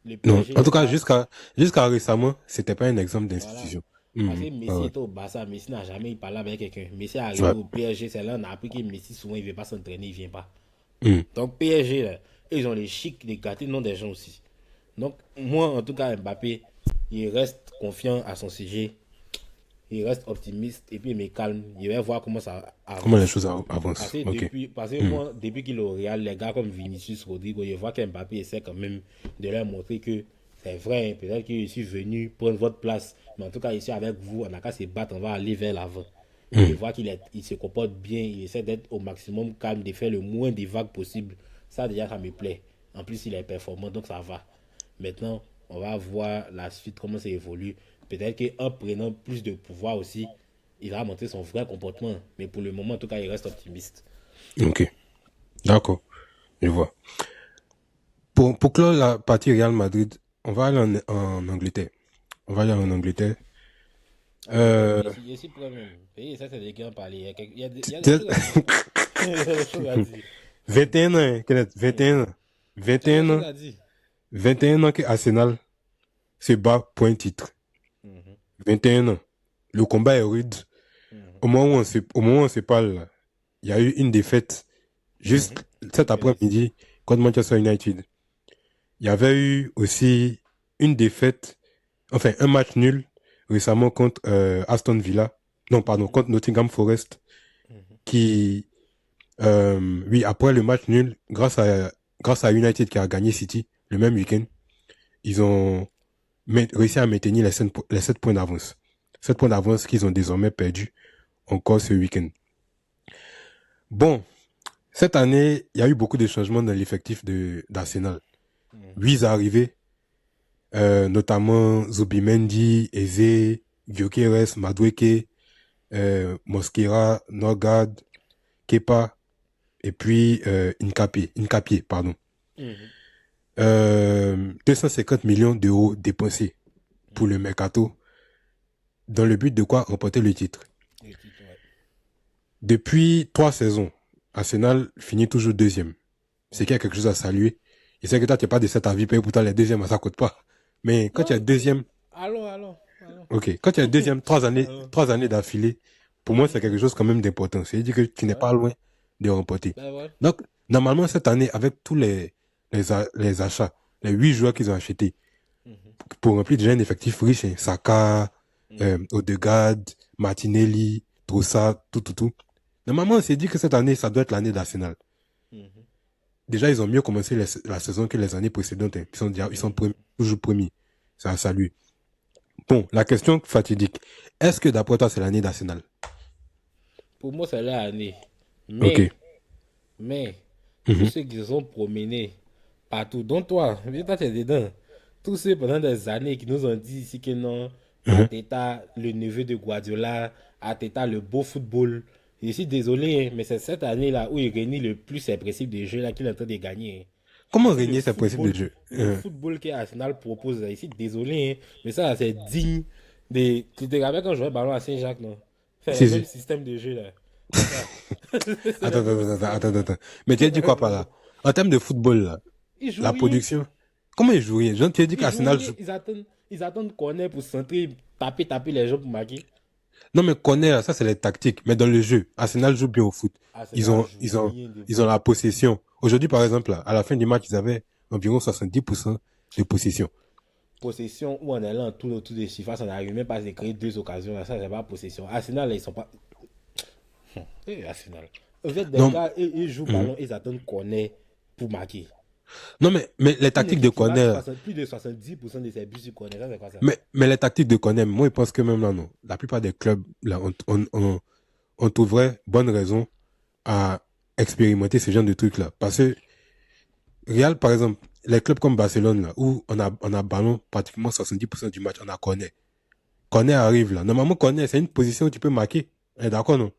Le
Non,
PSG
en
n'est
tout cas,
pas.
jusqu'à récemment, c'était pas un exemple
Voilà.
d'institution.
Parce
Mm.
que
Ouais,
Messi
ouais.
était au Barça, Messi n'a jamais parlé avec quelqu'un. Messi est arrivé
Ouais.
au PSG, c'est là on a appris que Messi, souvent, il ne veut pas s'entraîner, il ne vient pas.
Mm.
Donc, PSG, là, ils ont les chics, les gâtés, non des gens aussi. Donc, moi, en tout cas, Mbappé, il reste confiant à son sujet. Il reste optimiste et puis il me calme. Il va voir comment ça
Comment les
avance.
choses avancent. Ok.
Parce que moi, depuis qu'il est au Real, les gars comme Vinicius, Rodrigo, je vois qu'Mbappé essaie quand même de leur montrer que c'est vrai, hein, peut-être que je suis venu prendre votre place, mais en tout cas, ici avec vous, on n'a qu'à se battre, on va aller vers l'avant. Et je vois il se comporte bien, il essaie d'être au maximum calme, de faire le moins de vagues possible. Ça, déjà, ça me plaît. En plus, il est performant, donc ça va. Maintenant, on va voir la suite, comment ça évolue. Peut-être qu'en prenant plus de pouvoir aussi, il va montrer son vrai comportement. Mais pour le moment, en tout cas, il reste optimiste.
Ok. D'accord. Je vois. Pour clore la partie Real Madrid, on va aller en Angleterre. On va aller en Angleterre.
Angleterre,
Euh,
je suis prêt même. Et ça, c'est des gars à parler. Il y a des
c'est-
choses à dire. Il y a des choses à dire.
21 ans, hein, Kenneth, 21 ans.
Il y a des
21
choses
ans.
à dire.
21 ans que Arsenal se bat pour un titre. 21 ans. Le combat est rude. Au moment où on se parle, là, il y a eu une défaite juste cet après-midi contre Manchester United. Il y avait eu aussi une défaite, enfin un match nul récemment contre Aston Villa. Non, pardon, contre Nottingham Forest. Qui, oui, après le match nul, grâce à United qui a gagné City le même week-end, ils ont réussi à maintenir les 7 points d'avance. 7 points d'avance qu'ils ont désormais perdu encore ce week-end. Bon, cette année, il y a eu beaucoup de changements dans l'effectif d'Arsenal. 8 arrivés, notamment Zubimendi, Eze, Gyökeres, Madueke, Mosquera, Norgard, Kepa, et puis Nkapie, pardon. 250 millions d'euros dépensés pour le mercato, dans le but de quoi remporter le titre. Depuis 3 saisons, Arsenal finit toujours deuxième. C'est qu'il y a quelque chose à saluer. Je sais que toi, tu n'es pas de cet avis, pourtant les deuxièmes, ça coûte pas. Mais quand tu es deuxième,
Allons.
ok, quand tu es deuxième 3 années d'affilée, pour moi, c'est quelque chose quand même d'important. C'est-à-dire que tu n'es pas loin de remporter.
Ben ouais.
Donc, normalement, cette année, avec tous les achats, les 8 joueurs qu'ils ont achetés, pour remplir déjà un effectif riche, hein, Saka, Odegaard, Martinelli, Trossard, tout. Normalement, on s'est dit que cette année, ça doit être l'année d'Arsenal. Déjà, ils ont mieux commencé la saison que les années précédentes. Hein. Ils sont toujours premiers. Ça a salué. Bon, la question fatidique. Est-ce que d'après toi, c'est l'année d'Arsenal?
Pour moi, c'est l'année.
Ok.
Mais tous ceux qui se sont promenés partout, dont toi, mais toi, tu es dedans. Tous ceux pendant des années qui nous ont dit ici que non, Arteta, le neveu de Guardiola, Arteta, le beau football. Je suis désolé, hein, mais c'est cette année-là où il réunit le plus ses principes de jeu là qu'il est en train de gagner. Hein.
Comment
C'est
régner ces principes de jeu?
Le football qu'Arsenal propose, là, ici, désolé, hein, mais ça, c'est digne de. Tu te rappelles quand je jouais ballon à Saint-Jacques, non? C'est
Si,
le
si.
même système de jeu, là.
Attends. Mais tu as dit quoi par là? En termes de football, là,
Ils jouent
la
rien.
production, comment ils jouent rien? Genre, tu as dit
Ils
qu'Arsenal
jouent
joue.
rien. Ils attendent corner pour centrer, taper les gens pour marquer.
Non, mais connaît, ça, c'est les tactiques. Mais dans le jeu, Arsenal joue bien au foot.
Arsenal
Ils
joue
ont,
rien de
ils ont la possession. Aujourd'hui, par exemple, là, à la fin du match, ils avaient environ 70% de possession.
Possession où on est là en autour des surfaces, on n'arrive même pas à se créer 2 occasions. Là, ça, c'est pas possession. Arsenal, là, ils sont pas. Et Arsenal. En fait, des
Non,
gars, ils jouent ballon, ils attendent qu'on ait pour marquer.
non, mais les
Une
tactiques de
équipe qui marque
Koné, là,
plus de 70% de ses buts sur corner, ça c'est quoi ça?
mais les tactiques de Koné, moi, je pense que même là, non. La plupart des clubs, là, on trouverait bonne raison à expérimenter ce genre de trucs-là. Parce que Real, par exemple, les clubs comme Barcelone, là, où on a ballon pratiquement 70% du match, on a Koné. Koné arrive là. Normalement, Koné, c'est une position où tu peux marquer. D'accord, non?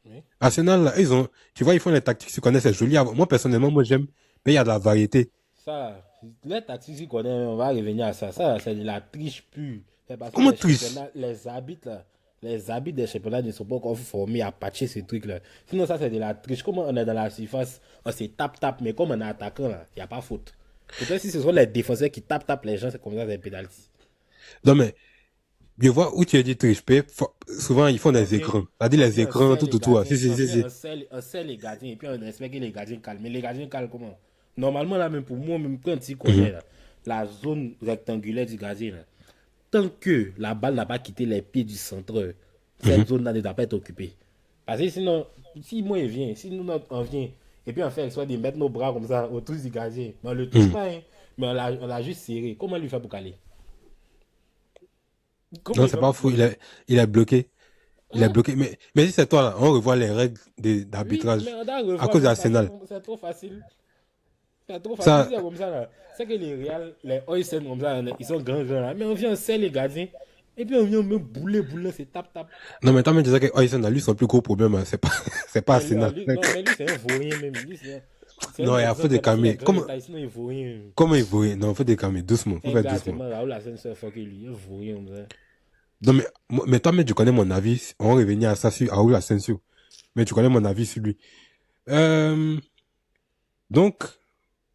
Oui.
Arsenal, là, tu vois, ils font les tactiques sur Koné, c'est joli. Moi, personnellement, moi, j'aime, mais il y a de la variété.
Ça, les tactiques qu'on a, on va revenir à ça. Ça, c'est de la triche pure. C'est parce que
Comment triche?
les habits là, les habits des championnats ne sont pas encore formés à patcher ces trucs-là. Sinon, ça, c'est de la triche. Comme on est dans la surface, on se tape, mais comme on est attaquant, là, il n'y a pas faute. Peut-être si ce sont les défenseurs qui tapent les gens, c'est comme ça, c'est un penalty.
Non, mais, je vois où tu as dit triche. Souvent, ils font
On
des
vient,
écrans. C'est-à-dire
on
les
vient, on
écrans,
serre
tout,
les
tout, tout.
gardiens,
Si, si, si, si.
on serre les gardiens, et puis on espère que les gardiens calment. Mais les gardiens calment comment? Normalement, là, même pour moi, même quand il connaît, là, la zone rectangulaire du gardien, là, tant que la balle n'a pas quitté les pieds du centre, cette zone-là ne doit pas être occupée. Parce que sinon, si moi il vient, si nous on vient, et puis on fait soit de mettre nos bras comme ça autour du gardien, mais on le touche pas, hein, mais on l'a juste serré. Comment lui fait pour caler? Comment
Non,
il
c'est
fait
pas
pour
fou.
caler?
Il est bloqué. Il est
Hein?
bloqué. Mais si c'est toi, là, on revoit les règles
Oui, mais
d'arbitrage
on doit
à
revoir
cause
même parce que
d'Arsenal.
c'est trop facile. C'est trop facile.
Ça,
Si c'est comme ça, là. C'est que les Real, les OSN comme ça, ils sont grands, là. Mais on vient, on serre les gardiens. Et puis on vient me bouler, c'est tap.
non, mais toi, même, tu sais que Oysen a lui son plus gros problème, hein, c'est pas
Mais lui,
Arsenal.
non, mais lui, c'est un vaurien même. Lui, c'est un
Non, il a fait
exemple.
des
C'est parce qu'il est
calmer.
grand de taille, sinon il vaut rien.
Comment il vaut rien? Non, faut des calmer. Doucement. Faut
Un
faire
gars,
doucement.
tellement Raoul Asensio, faut que lui, il vaut rien comme ça.
Non, mais toi, mais tu connais mon avis. On va revenir à ça sur Raúl Asensio. Mais tu connais mon avis sur lui. Euh, donc,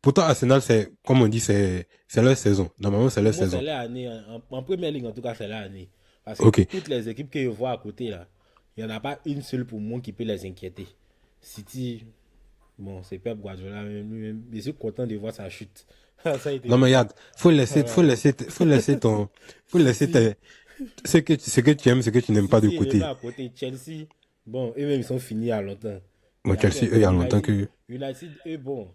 pourtant, Arsenal, comme on dit, c'est leur saison. Normalement, c'est leur
Pour moi, c'est
saison.
l'année. En première ligue, en tout cas, c'est l'année. Parce que
Ok.
toutes les équipes que je vois à côté, là, il n'y en a pas une seule pour moi qui peut les inquiéter. City, bon, c'est Pep Guardiola, lui-même. Je suis content de voir sa chute. Ça a été
Non, mais
bien.
regarde, faut laisser
City,
ce que tu aimes, ce que tu n'aimes pas de
City est même
côté.
à côté. Chelsea, bon, eux-mêmes, ils sont finis il y a longtemps.
Bon,
Et
Chelsea,
après,
eux, il y
bon,
a longtemps que,
United, eux, bon,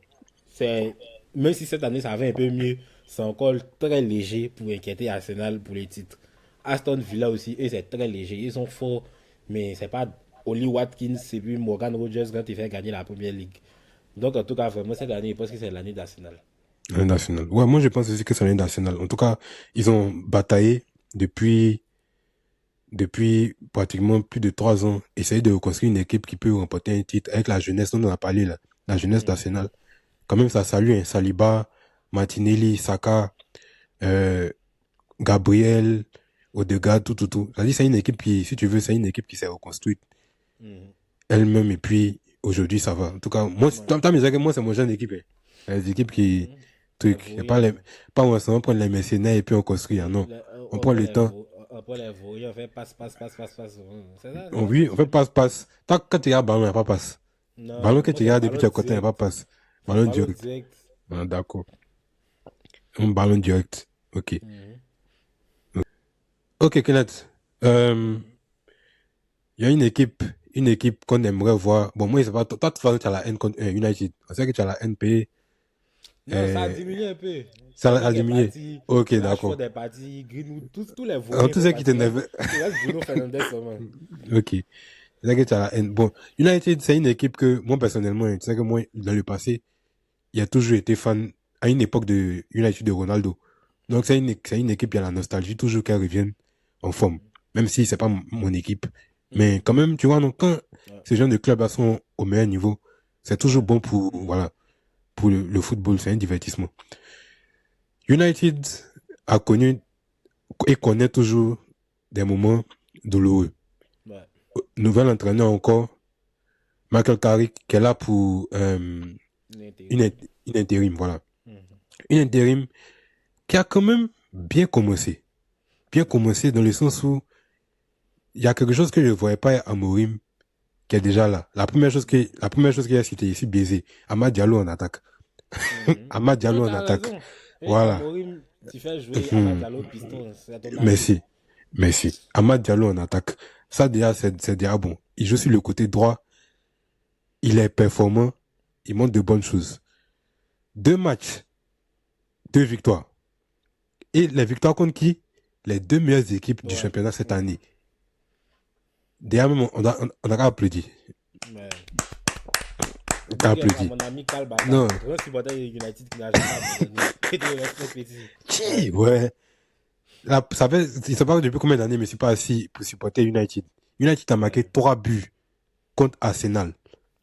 c'est, même si cette année ça va un peu mieux, c'est encore très léger pour inquiéter Arsenal pour les titres. Aston Villa aussi, eux, c'est très léger. Ils sont forts, mais c'est pas Oli Watkins et puis Morgan Rogers quand il fait gagner la première ligue. Donc, en tout cas, vraiment, cette année, je pense que c'est l'année d'Arsenal.
l'année nationale. Ouais, moi, je pense aussi que c'est l'année nationale. En tout cas, ils ont bataillé depuis pratiquement plus de 3 ans, essayer de reconstruire une équipe qui peut remporter un titre avec la jeunesse dont on a parlé là, la jeunesse d'Arsenal. Quand même, ça salue, hein, Saliba, Martinelli, Saka, euh, Gabriel, Odegaard, tout. C'est-à-dire, c'est une équipe qui, si tu veux, c'est une équipe qui s'est reconstruite
Mhm.
elle-même et puis aujourd'hui, ça va. En tout cas, moi,
Ouais.
t'as me dit que moi, c'est mon genre d'équipe, hein. Les équipes qui,
Les
truc, y a
vauriens,
pas pas on prend les mercenaires et puis on construit, hein, non. On prend le temps.
On prend les vauriens, on fait passe. C'est ça,
Oui, on fait passe. Quand tu regardes ballon, il n'y a pas passe.
non,
Ballon
pour
que
moi,
tu
c'est
regardes depuis
ballon
tu côté, il n'y a pas
direct.
passe.
C'est
Ballon
ballon
direct.
direct.
Ah, d'accord. Un ballon direct. Ok.
Mhm.
Ok, Kenneth. Il y a une équipe qu'on aimerait voir. Bon, moi, c'est pas, toi, de toute façon, tu as la haine contre United. On sait que tu as la NP.
Non, ça a diminué un peu.
Ça a
Kabak est
diminué.
parti,
Ok,
Rashford
d'accord.
est parti, Greenwood, tous les
Alors,
vauriens
tout
sont
ce qui
partis.
t'énerve.
Il reste Bruno Fernandes seulement.
Ok. C'est que tu as la haine. Bon, United, c'est une équipe que, moi, personnellement, tu sais que moi, dans le passé, il a toujours été fan à une époque de United de Ronaldo. Donc, c'est une équipe qui a la nostalgie, toujours qu'elle revienne en forme. Même si c'est pas mon équipe. Mais quand même, tu vois, donc, quand
Ouais.
ces gens de clubs sont au meilleur niveau, c'est toujours bon pour, voilà, pour le football, c'est un divertissement. United a connu et connaît toujours des moments douloureux.
Ouais.
Nouvel entraîneur encore, Michael Carrick, qui est là pour
L'intérim.
une intérim, voilà.
Mhm.
Une intérim qui a quand même bien commencé. Bien commencé dans le sens où il y a quelque chose que je ne voyais pas à Amorim qui est déjà là. La première chose qu'il a, c'était ici baisé. Amad Diallo en attaque. Amad
Non,
Diallo en
t'as
attaque.
raison. Et
Voilà.
Amorim, tu fais jouer Amad Diallo piston, c'est ton avis.
Merci. Amad Diallo en attaque. Ça déjà, c'est déjà bon. Il joue sur le côté droit il est performant, il montre de bonnes choses. 2 matchs, 2 victoires. Et les victoires contre qui? Les 2 meilleures équipes du championnat cette année. D'ailleurs, même, on a applaudi.
Ouais.
T'as applaudi.
Mon ami Kalba,
Non.
un supporter de United qui n'a jamais abandonné.
Ouais. Là, ça fait, il ne sait pas depuis combien d'années, mais je suis pas assis pour supporter United. United a marqué 3 buts contre Arsenal.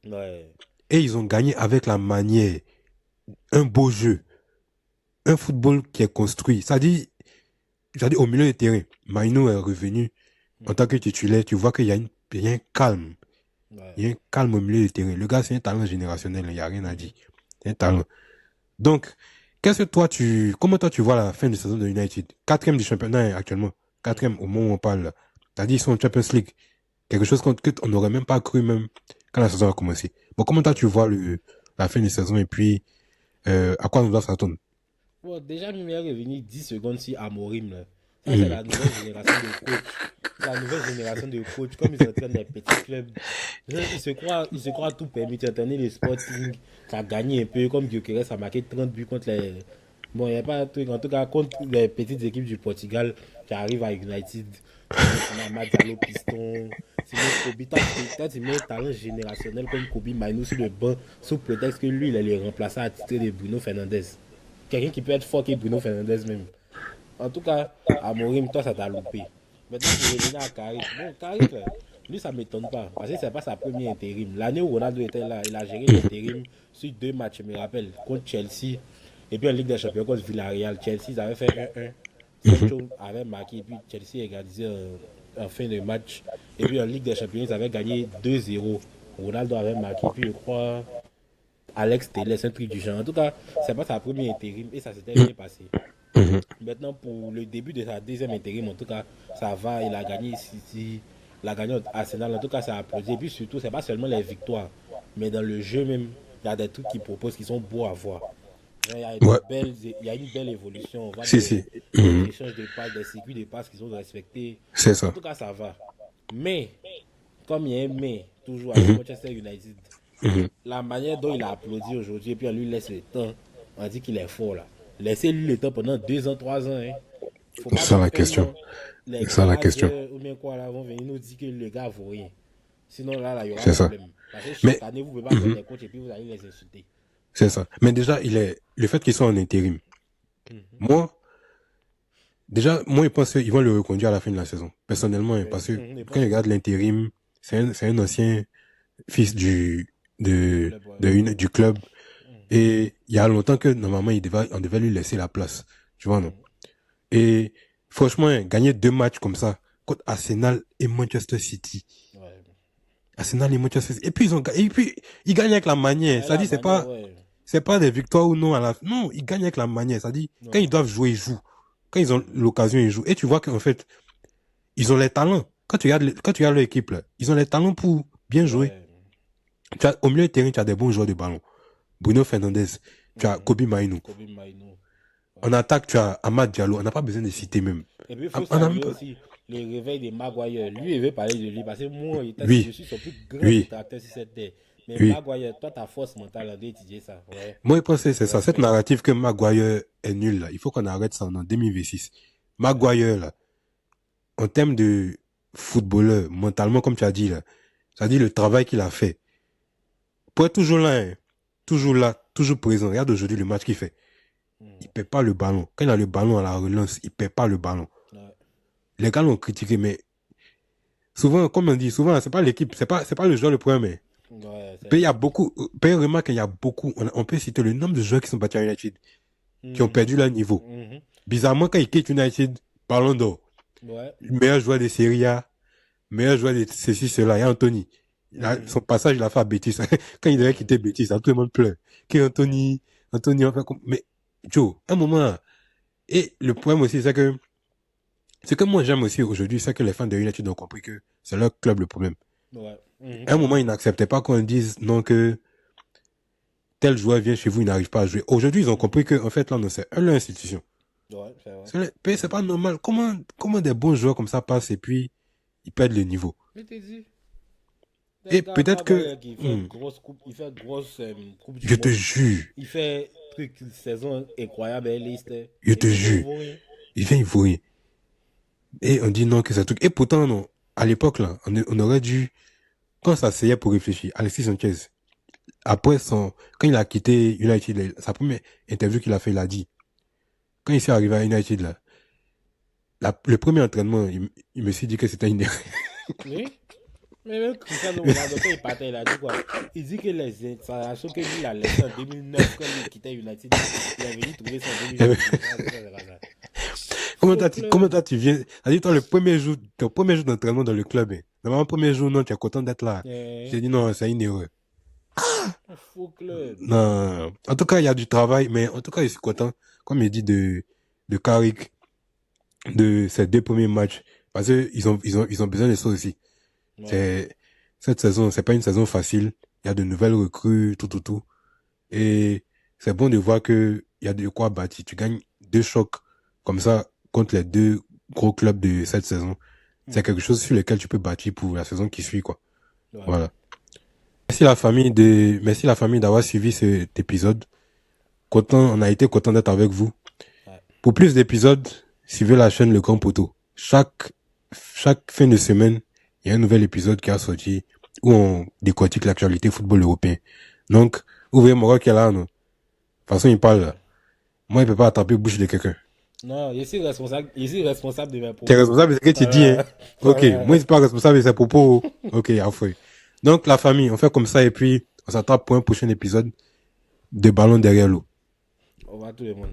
Ouais.
Et ils ont gagné avec la manière. Un beau jeu. Un football qui est construit. Ça dit, au milieu du terrain, Maino est revenu en tant que titulaire. Tu vois qu'il y a un calme.
Ouais.
Il y a un calme au milieu du terrain. Le gars, c'est un talent générationnel. Il n'y a rien à dire. C'est un talent. Donc, comment toi tu vois la fin de saison de United? 4e du championnat actuellement. 4e au moment où on parle. C'est-à-dire, ils sont en Champions League. Quelque chose qu'on n'aurait même pas cru même quand la saison a commencé. Bon, comment toi tu vois la fin de saison et puis à quoi on doit s'attendre?
Bon, déjà, il m'est revenu 10 secondes sur Amorim. Là. Ça, c'est la nouvelle génération de coach. La nouvelle génération de coach. Comme ils entraînent des petits clubs. Ils se croient tout permis. Tu entendais les Sporting. Ça a gagné un peu. Comme Gyökeres a marqué 30 buts contre les. Bon, il n'y a pas de truc. En tout cas, contre les petites équipes du Portugal qui arrivent à United. Madzalo Piston. C'est Kobe. Toi, tu mets un talent générationnel comme Kobe Mainu sur le banc. Sous prétexte que lui, il allait remplacer à titre de Bruno Fernandes. Quelqu'un qui peut être fort que Bruno Fernandes même. En tout cas, Amorim, toi, ça t'a loupé. Maintenant, pour revenir à Carrick. Bon, Carrick, lui, ça ne m'étonne pas. Parce que ce n'est pas sa première intérim. L'année où Ronaldo était là, il a géré l'intérim sur 2 matchs, je me rappelle, contre Chelsea. Et puis en Ligue des Champions contre Villarreal. Chelsea, ils avaient fait 1-1. Sancho avait marqué, et puis Chelsea a égalisé en fin de match. Et puis en Ligue des Champions, ils avaient gagné 2-0. Ronaldo avait marqué, puis je crois, Alex Telles, un truc du genre. En tout cas, c'est pas sa première intérim et ça s'était bien passé. Maintenant, pour le début de sa 2e intérim, en tout cas, ça va. Il a gagné City, il a gagné Arsenal. En tout cas, ça a applaudi. Et puis surtout, c'est pas seulement les victoires, mais dans le jeu même, il y a des trucs qu'il propose qui sont beaux à voir. Il y a une belle évolution. On voit des échanges de passes, des circuits de passes qui sont respectés.
C'est ça.
En tout cas, ça va. Mais, comme il y a un mais, toujours avec Manchester United, la manière dont il a applaudi aujourd'hui, et puis on lui laisse le temps, on dit qu'il est fort là. Laissez-lui le temps pendant 2 ans, 3 ans. Faut pas
c'est ça la question.
Les
c'est ça la question.
Ou bien quoi là, vont venir nous dire que le gars vaut rien. Sinon là, il y aura
C'est
un
ça.
problème. Parce que chaque année, vous ne pouvez pas faire des coachs et puis vous allez les insulter.
C'est ça. Mais déjà, le fait qu'ils soient en intérim. Moi, je pense qu'ils vont le reconduire à la fin de la saison. Personnellement, parce que quand je regarde l'intérim, c'est un ancien fils du club. Et il y a longtemps que, normalement, on devait lui laisser la place. Tu vois, non? Et franchement, gagner 2 matchs comme ça, contre Arsenal et Manchester City.
Ouais.
Arsenal et Manchester City. Et puis, ils gagnent avec la manière. Ça dit, c'est pas des victoires ou non non, ils gagnent avec la manière. Ça dit, quand ils doivent jouer, ils jouent. Quand ils ont l'occasion, ils jouent. Et tu vois qu'en fait, ils ont les talents. Quand tu regardes l'équipe, là, ils ont les talents pour bien jouer. Au milieu du terrain, tu as des bons joueurs de ballon. Bruno Fernandes, tu as Kobe Mainu. En attaque, tu as Amad Diallo. On n'a pas besoin de citer même.
Et puis, il faut saluer aussi le réveil de Maguire. Lui, il veut parler de lui parce que moi, je suis son plus grand détracteur sur cette terre. Mais Maguire, toi, ta force mentale d'étudier ça. Ouais.
Moi, je pense que c'est ça. Cette narrative que Maguire est nul, là, il faut qu'on arrête ça en 2026. Maguire, là, en termes de footballeur, mentalement, comme tu as dit, là, ça dit le travail qu'il a fait. Pour être toujours là, hein, toujours là, toujours présent. Regarde aujourd'hui le match qu'il fait. Il perd pas le ballon. Quand il a le ballon à la relance, il perd pas le ballon. Les gars l'ont critiqué, mais souvent, comme on dit, souvent, c'est pas l'équipe, c'est pas le joueur le problème. Il y a beaucoup, remarque qu'il y a beaucoup, on peut citer le nombre de joueurs qui sont battus à United, qui ont perdu leur niveau. Bizarrement, quand ils quittent United, parlons d'or. Meilleur joueur de Serie A, meilleur joueur de ceci, cela, il y a Anthony. Son passage, il a fait à Betis. Quand il devait quitter Betis, tout le monde pleure. Anthony, enfin, mais, Joe, un moment, et le problème aussi, c'est que, ce que moi j'aime aussi aujourd'hui, c'est que les fans de United ont compris que c'est leur club le problème. À un moment, ils n'acceptaient pas qu'on dise non que tel joueur vient chez vous, il n'arrive pas à jouer. Aujourd'hui, ils ont compris que, en fait, là, c'est leur institution. C'est pas normal. Comment des bons joueurs comme ça passent et puis ils perdent le niveau? Et peut-être que,
Il fait grosse coupe, il fait grosse coupe du
je te
monde.
jure,
Il fait truc, saison incroyable, Leicester.
je
Et
te
puis,
jure, il vient ivoirien. Et on dit non que c'est un truc. Et pourtant, non, à l'époque, là, on aurait dû, quand ça s'essayait pour réfléchir, Alexis Sanchez, après quand il a quitté United, sa première interview qu'il a fait, il a dit, quand il s'est arrivé à United, là, le premier entraînement, il me s'est dit que c'était une erreur.
Oui. Mais même Cristiano Ronaldo, quand il partait, il a dit quoi? Il dit que les installations que lui il a laissées en 2009 quand il quittait United, il est venu trouver ça en 2010.
Comment toi tu viens, c'est-à-dire toi ton premier jour d'entraînement dans le club, hein. Normalement, le premier jour, non, tu es content d'être là. J'ai dit non, c'est une erreur.
Un faux club.
Non. En tout cas, il y a du travail, mais en tout cas, je suis content, comme il dit de Carrick, de ses 2 premiers matchs, parce que ils ont besoin de ça aussi.
Ouais.
Cette saison, c'est pas une saison facile. Il y a de nouvelles recrues, tout. Et c'est bon de voir que il y a de quoi bâtir. Tu gagnes 2 chocs comme ça contre les 2 gros clubs de cette saison. C'est quelque chose sur lequel tu peux bâtir pour la saison qui suit, quoi.
Ouais.
Voilà. Merci la famille d'avoir suivi cet épisode. On a été content d'être avec vous.
Ouais.
Pour plus d'épisodes, suivez la chaîne Le Grand Poteau. Chaque fin de semaine, il y a un nouvel épisode qui a sorti où on décortique l'actualité football européen. Donc, ouvrez Moro qui est là, non? De toute façon, il parle là. Moi, il peut pas attraper la bouche de quelqu'un.
Non, je suis responsable de mes propos.
T'es responsable de ce que tu dis, hein? Ok. Moi, je suis pas responsable de ses propos. Ok, afoué. Donc, la famille, on fait comme ça et puis on s'attrape pour un prochain épisode de Ballon derrière l'eau.
Au revoir tout le monde.